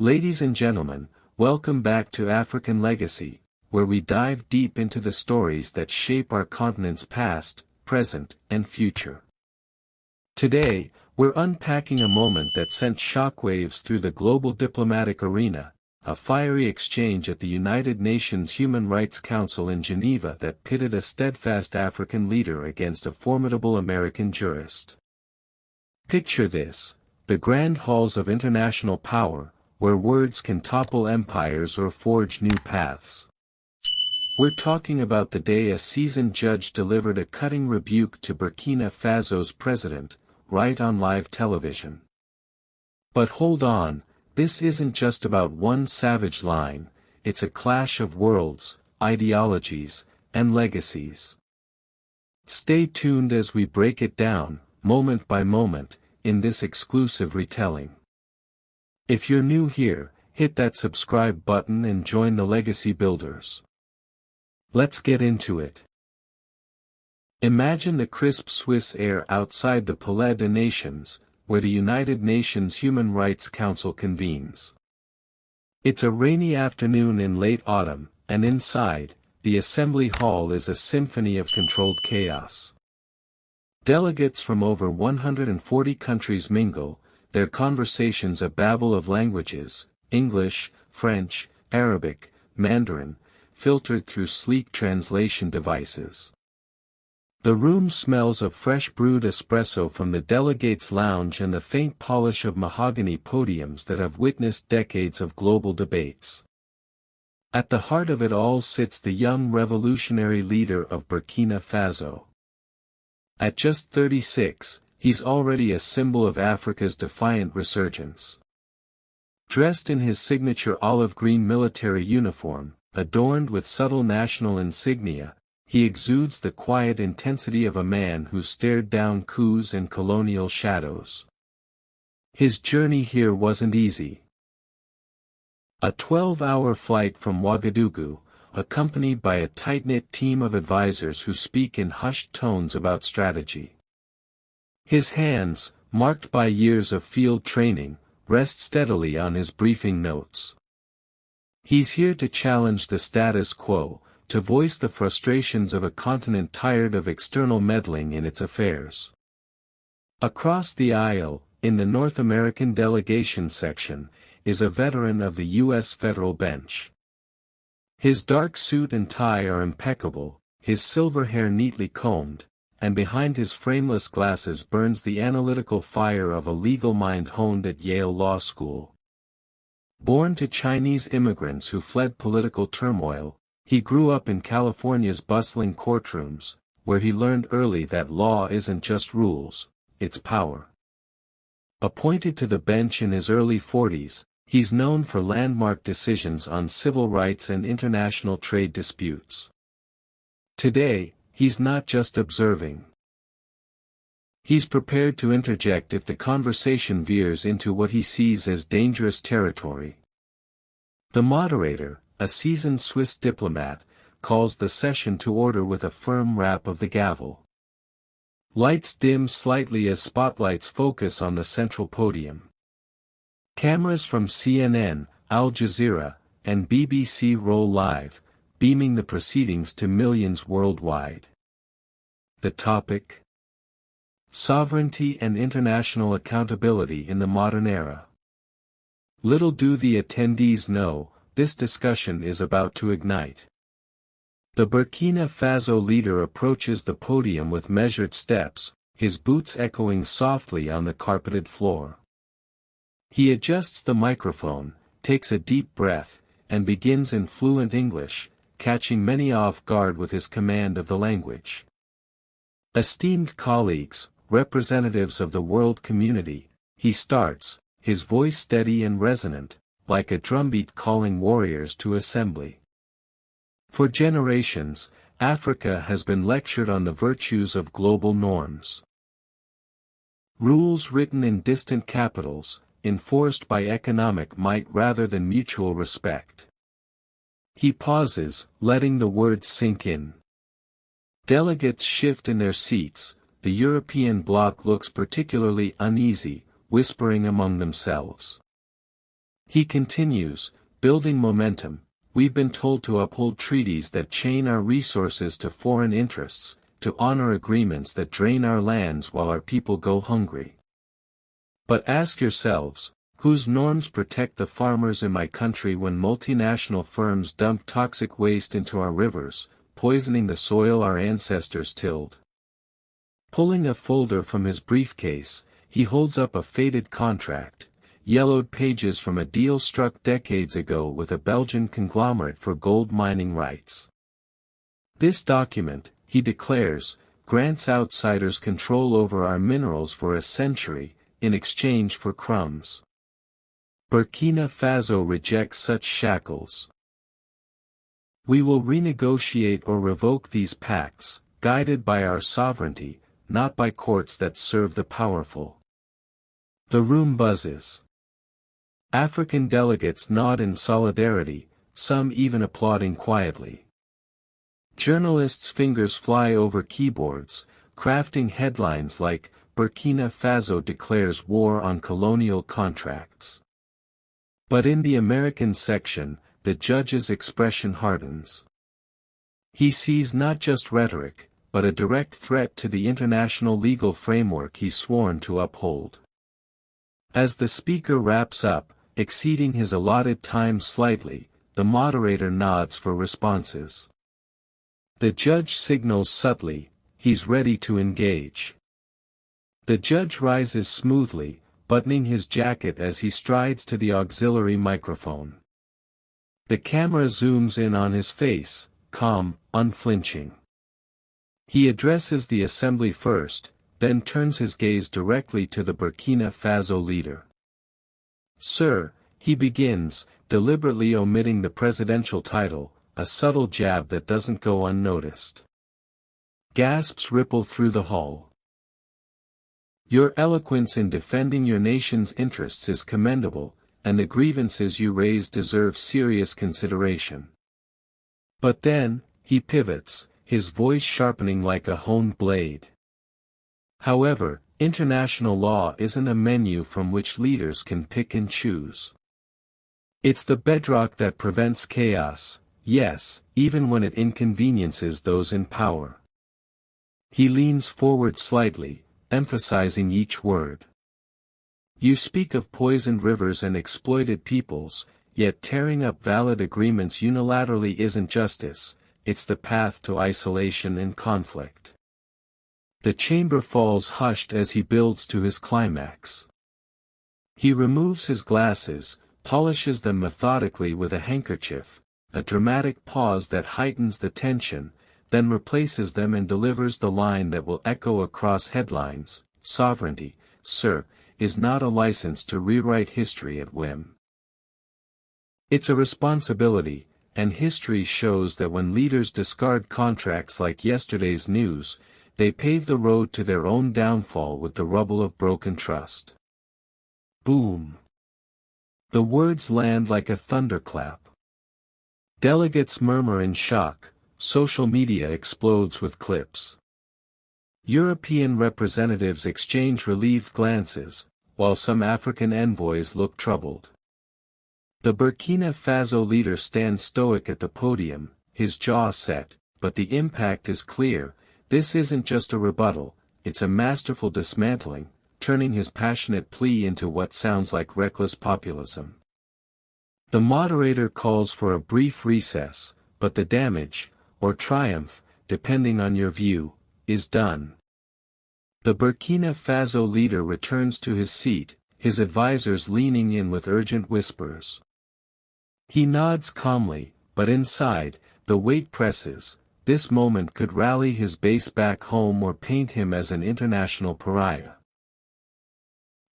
Ladies and gentlemen, welcome back to African Legacy, where we dive deep into the stories that shape our continent's past, present, and future. Today, we're unpacking a moment that sent shockwaves through the global diplomatic arena, a fiery exchange at the United Nations Human Rights Council in Geneva that pitted a steadfast African leader against a formidable American jurist. Picture this: the grand halls of international power, where words can topple empires or forge new paths. We're talking about the day a seasoned judge delivered a cutting rebuke to Burkina Faso's president, right on live television. But hold on, this isn't just about one savage line, it's a clash of worlds, ideologies, and legacies. Stay tuned as we break it down, moment by moment, in this exclusive retelling. If you're new here, hit that subscribe button and join the legacy builders. Let's get into it. Imagine the crisp Swiss air outside the Palais des Nations, where the United Nations Human Rights Council convenes. It's a rainy afternoon in late autumn, and inside, the Assembly Hall is a symphony of controlled chaos. Delegates from over 140 countries mingle, their conversations a babble of languages, English, French, Arabic, Mandarin, filtered through sleek translation devices. The room smells of fresh brewed espresso from the delegates' lounge and the faint polish of mahogany podiums that have witnessed decades of global debates. At the heart of it all sits the young revolutionary leader of Burkina Faso. At just 36, he's already a symbol of Africa's defiant resurgence. Dressed in his signature olive-green military uniform, adorned with subtle national insignia, he exudes the quiet intensity of a man who stared down coups and colonial shadows. His journey here wasn't easy. A 12-hour flight from Ouagadougou, accompanied by a tight-knit team of advisors who speak in hushed tones about strategy. His hands, marked by years of field training, rest steadily on his briefing notes. He's here to challenge the status quo, to voice the frustrations of a continent tired of external meddling in its affairs. Across the aisle, in the North American delegation section, is a veteran of the U.S. federal bench. His dark suit and tie are impeccable, his silver hair neatly combed, and behind his frameless glasses burns the analytical fire of a legal mind honed at Yale Law School. Born to Chinese immigrants who fled political turmoil, he grew up in California's bustling courtrooms, where he learned early that law isn't just rules, it's power. Appointed to the bench in his early 40s, he's known for landmark decisions on civil rights and international trade disputes. Today, he's not just observing. He's prepared to interject if the conversation veers into what he sees as dangerous territory. The moderator, a seasoned Swiss diplomat, calls the session to order with a firm rap of the gavel. Lights dim slightly as spotlights focus on the central podium. Cameras from CNN, Al Jazeera, and BBC roll live, beaming the proceedings to millions worldwide. The topic: sovereignty and international accountability in the modern era. Little do the attendees know, this discussion is about to ignite. The Burkina Faso leader approaches the podium with measured steps, his boots echoing softly on the carpeted floor. He adjusts the microphone, takes a deep breath, and begins in fluent English, catching many off guard with his command of the language. Esteemed colleagues, representatives of the world community, he starts, his voice steady and resonant, like a drumbeat calling warriors to assembly. For generations, Africa has been lectured on the virtues of global norms. Rules written in distant capitals, enforced by economic might rather than mutual respect. He pauses, letting the words sink in. Delegates shift in their seats, the European bloc looks particularly uneasy, whispering among themselves. He continues, building momentum. We've been told to uphold treaties that chain our resources to foreign interests, to honor agreements that drain our lands while our people go hungry. But ask yourselves, whose norms protect the farmers in my country when multinational firms dump toxic waste into our rivers, poisoning the soil our ancestors tilled? Pulling a folder from his briefcase, he holds up a faded contract, yellowed pages from a deal struck decades ago with a Belgian conglomerate for gold mining rights. This document, he declares, grants outsiders control over our minerals for a century, in exchange for crumbs. Burkina Faso rejects such shackles. We will renegotiate or revoke these pacts, guided by our sovereignty, not by courts that serve the powerful. The room buzzes. African delegates nod in solidarity, some even applauding quietly. Journalists' fingers fly over keyboards, crafting headlines like, Burkina Faso declares war on colonial contracts. But in the American section, the judge's expression hardens. He sees not just rhetoric, but a direct threat to the international legal framework he's sworn to uphold. As the speaker wraps up, exceeding his allotted time slightly, the moderator nods for responses. The judge signals subtly, he's ready to engage. The judge rises smoothly, buttoning his jacket as he strides to the auxiliary microphone. The camera zooms in on his face, calm, unflinching. He addresses the assembly first, then turns his gaze directly to the Burkina Faso leader. Sir, he begins, deliberately omitting the presidential title, a subtle jab that doesn't go unnoticed. Gasps ripple through the hall. Your eloquence in defending your nation's interests is commendable, and the grievances you raise deserve serious consideration. But then, he pivots, his voice sharpening like a honed blade. However, international law isn't a menu from which leaders can pick and choose. It's the bedrock that prevents chaos, yes, even when it inconveniences those in power. He leans forward slightly, emphasizing each word. You speak of poisoned rivers and exploited peoples, yet tearing up valid agreements unilaterally isn't justice, it's the path to isolation and conflict. The chamber falls hushed as he builds to his climax. He removes his glasses, polishes them methodically with a handkerchief, a dramatic pause that heightens the tension, then replaces them and delivers the line that will echo across headlines, sovereignty, sir, is not a license to rewrite history at whim. It's a responsibility, and history shows that when leaders discard contracts like yesterday's news, they pave the road to their own downfall with the rubble of broken trust. Boom. The words land like a thunderclap. Delegates murmur in shock, social media explodes with clips. European representatives exchange relieved glances, while some African envoys look troubled. The Burkina Faso leader stands stoic at the podium, his jaw set, but the impact is clear. This isn't just a rebuttal, it's a masterful dismantling, turning his passionate plea into what sounds like reckless populism. The moderator calls for a brief recess, but the damage, or triumph, depending on your view, is done. The Burkina Faso leader returns to his seat, his advisors leaning in with urgent whispers. He nods calmly, but inside, the weight presses. This moment could rally his base back home or paint him as an international pariah.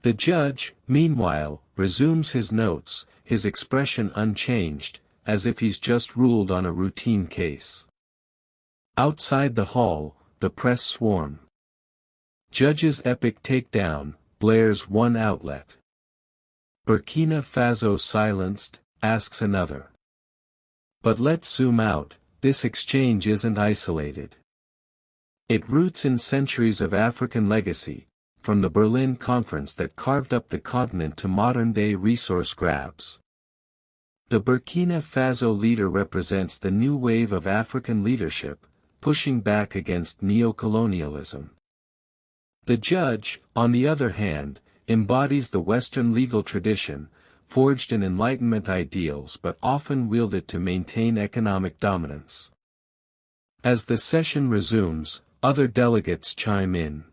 The judge, meanwhile, resumes his notes, his expression unchanged, as if he's just ruled on a routine case. Outside the hall, the press swarm. Judge's epic takedown, blares one outlet. Burkina Faso silenced, asks another. But let's zoom out, this exchange isn't isolated. It roots in centuries of African legacy, from the Berlin Conference that carved up the continent to modern-day resource grabs. The Burkina Faso leader represents the new wave of African leadership, pushing back against neo-colonialism. The judge, on the other hand, embodies the Western legal tradition, forged in Enlightenment ideals but often wielded to maintain economic dominance. As the session resumes, other delegates chime in.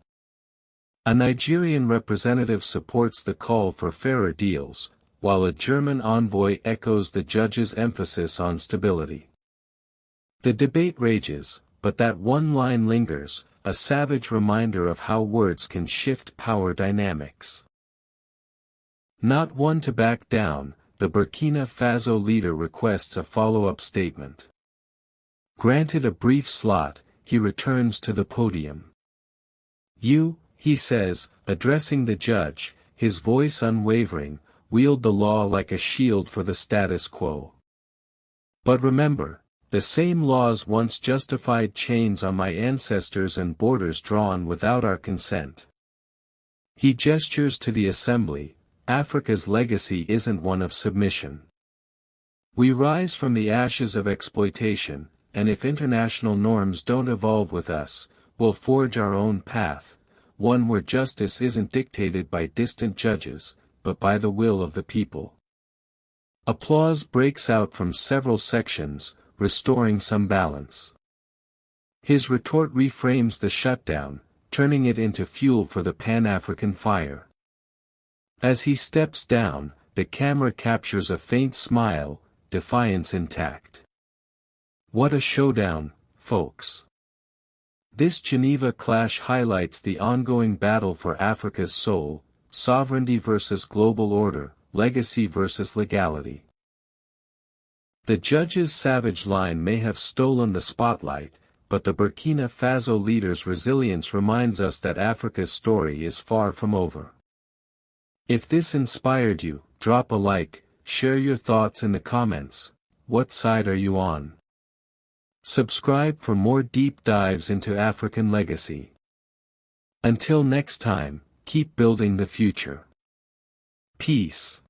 A Nigerian representative supports the call for fairer deals, while a German envoy echoes the judge's emphasis on stability. The debate rages, but that one line lingers, a savage reminder of how words can shift power dynamics. Not one to back down, the Burkina Faso leader requests a follow-up statement. Granted a brief slot, he returns to the podium. "You," he says, addressing the judge, his voice unwavering, "wield the law like a shield for the status quo. But remember, the same laws once justified chains on my ancestors and borders drawn without our consent." He gestures to the assembly. Africa's legacy isn't one of submission. We rise from the ashes of exploitation, and if international norms don't evolve with us, we'll forge our own path, one where justice isn't dictated by distant judges, but by the will of the people. Applause breaks out from several sections, restoring some balance. His retort reframes the shutdown, turning it into fuel for the Pan-African fire. As he steps down, the camera captures a faint smile, defiance intact. What a showdown, folks. This Geneva clash highlights the ongoing battle for Africa's soul, sovereignty versus global order, legacy versus legality. The judge's savage line may have stolen the spotlight, but the Burkina Faso leader's resilience reminds us that Africa's story is far from over. If this inspired you, drop a like, share your thoughts in the comments. What side are you on? Subscribe for more deep dives into African legacy. Until next time, keep building the future. Peace.